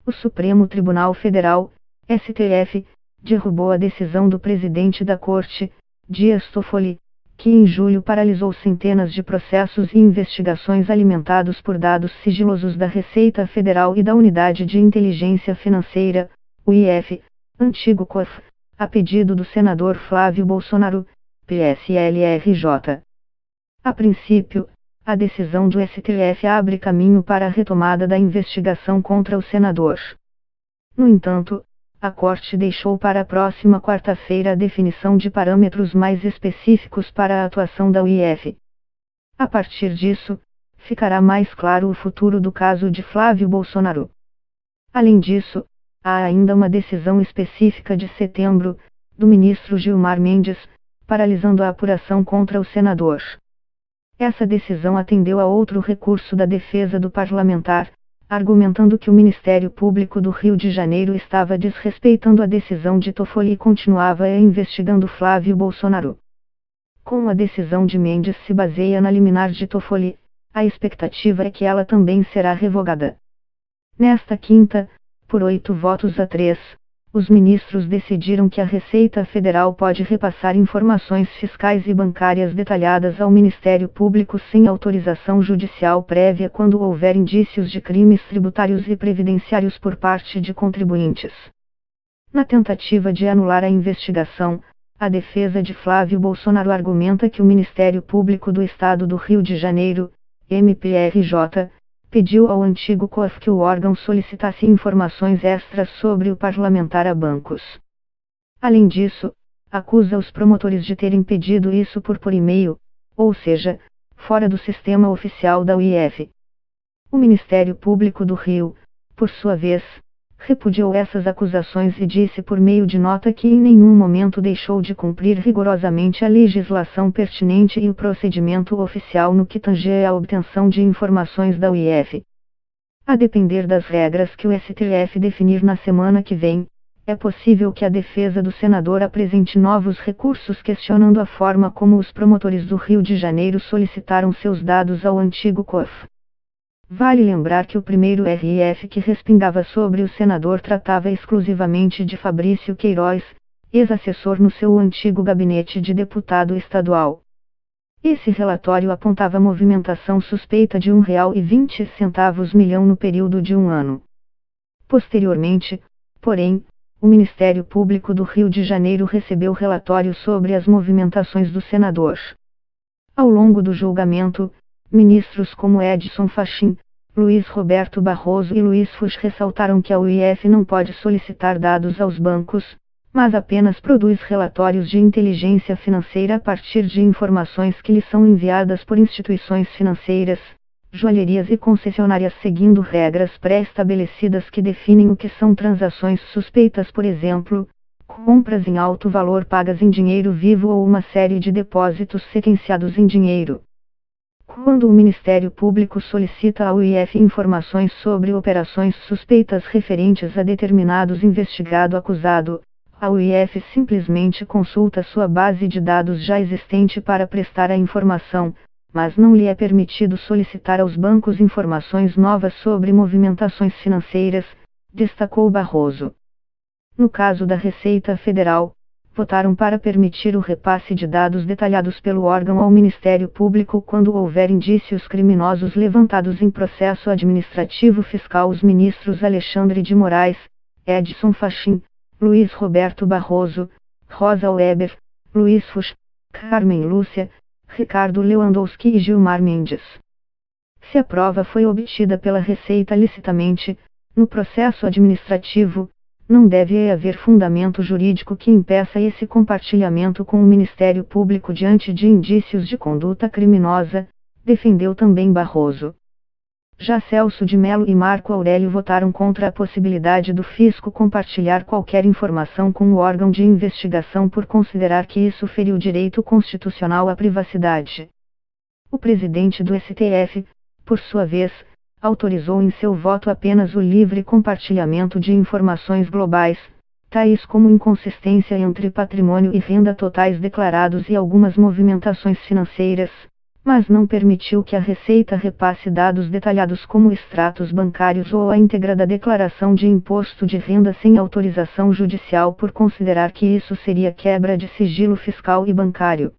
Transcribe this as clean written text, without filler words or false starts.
O Supremo Tribunal Federal, STF, derrubou a decisão do presidente da Corte, Dias Toffoli, que em julho paralisou centenas de processos e investigações alimentados por dados sigilosos da Receita Federal e da Unidade de Inteligência Financeira, UIF, antigo COAF, a pedido do senador Flávio Bolsonaro, PSL-RJ. A princípio, a decisão do STF abre caminho para a retomada da investigação contra o senador. No entanto, a Corte deixou para a próxima quarta-feira a definição de parâmetros mais específicos para a atuação da UIF. A partir disso, ficará mais claro o futuro do caso de Flávio Bolsonaro. Além disso, há ainda uma decisão específica de setembro, do ministro Gilmar Mendes, paralisando a apuração contra o senador. Essa decisão atendeu a outro recurso da defesa do parlamentar, argumentando que o Ministério Público do Rio de Janeiro estava desrespeitando a decisão de Toffoli e continuava investigando Flávio Bolsonaro. Como a decisão de Mendes se baseia na liminar de Toffoli, a expectativa é que ela também será revogada. Nesta quinta, por 8 votos a 3, os ministros decidiram que a Receita Federal pode repassar informações fiscais e bancárias detalhadas ao Ministério Público sem autorização judicial prévia quando houver indícios de crimes tributários e previdenciários por parte de contribuintes. Na tentativa de anular a investigação, a defesa de Flávio Bolsonaro argumenta que o Ministério Público do Estado do Rio de Janeiro, MPRJ, pediu ao antigo COAF que o órgão solicitasse informações extras sobre o parlamentar a bancos. Além disso, acusa os promotores de terem pedido isso por e-mail, ou seja, fora do sistema oficial da UIF. O Ministério Público do Rio, por sua vez, repudiou essas acusações e disse por meio de nota que em nenhum momento deixou de cumprir rigorosamente a legislação pertinente e o procedimento oficial no que tange à obtenção de informações da UIF. A depender das regras que o STF definir na semana que vem, é possível que a defesa do senador apresente novos recursos questionando a forma como os promotores do Rio de Janeiro solicitaram seus dados ao antigo COAF. Vale lembrar que o primeiro RF que respingava sobre o senador tratava exclusivamente de Fabrício Queiroz, ex-assessor no seu antigo gabinete de deputado estadual. Esse relatório apontava movimentação suspeita de R$1,20 milhão no período de um ano. Posteriormente, porém, o Ministério Público do Rio de Janeiro recebeu relatório sobre as movimentações do senador. Ao longo do julgamento, ministros como Edson Fachin, Luiz Roberto Barroso e Luiz Fux ressaltaram que a UIF não pode solicitar dados aos bancos, mas apenas produz relatórios de inteligência financeira a partir de informações que lhe são enviadas por instituições financeiras, joalherias e concessionárias seguindo regras pré-estabelecidas que definem o que são transações suspeitas, por exemplo, compras em alto valor pagas em dinheiro vivo ou uma série de depósitos sequenciados em dinheiro. Quando o Ministério Público solicita à UIF informações sobre operações suspeitas referentes a determinados investigado acusado, a UIF simplesmente consulta sua base de dados já existente para prestar a informação, mas não lhe é permitido solicitar aos bancos informações novas sobre movimentações financeiras, destacou Barroso. No caso da Receita Federal, votaram para permitir o repasse de dados detalhados pelo órgão ao Ministério Público quando houver indícios criminosos levantados em processo administrativo fiscal. Os ministros Alexandre de Moraes, Edson Fachin, Luiz Roberto Barroso, Rosa Weber, Luiz Fux, Carmen Lúcia, Ricardo Lewandowski e Gilmar Mendes. Se a prova foi obtida pela Receita licitamente, no processo administrativo, não deve haver fundamento jurídico que impeça esse compartilhamento com o Ministério Público diante de indícios de conduta criminosa, defendeu também Barroso. Já Celso de Mello e Marco Aurélio votaram contra a possibilidade do fisco compartilhar qualquer informação com o órgão de investigação por considerar que isso fere o direito constitucional à privacidade. O presidente do STF, por sua vez, autorizou em seu voto apenas o livre compartilhamento de informações globais, tais como inconsistência entre patrimônio e renda totais declarados e algumas movimentações financeiras, mas não permitiu que a Receita repasse dados detalhados como extratos bancários ou a íntegra da declaração de imposto de renda sem autorização judicial por considerar que isso seria quebra de sigilo fiscal e bancário.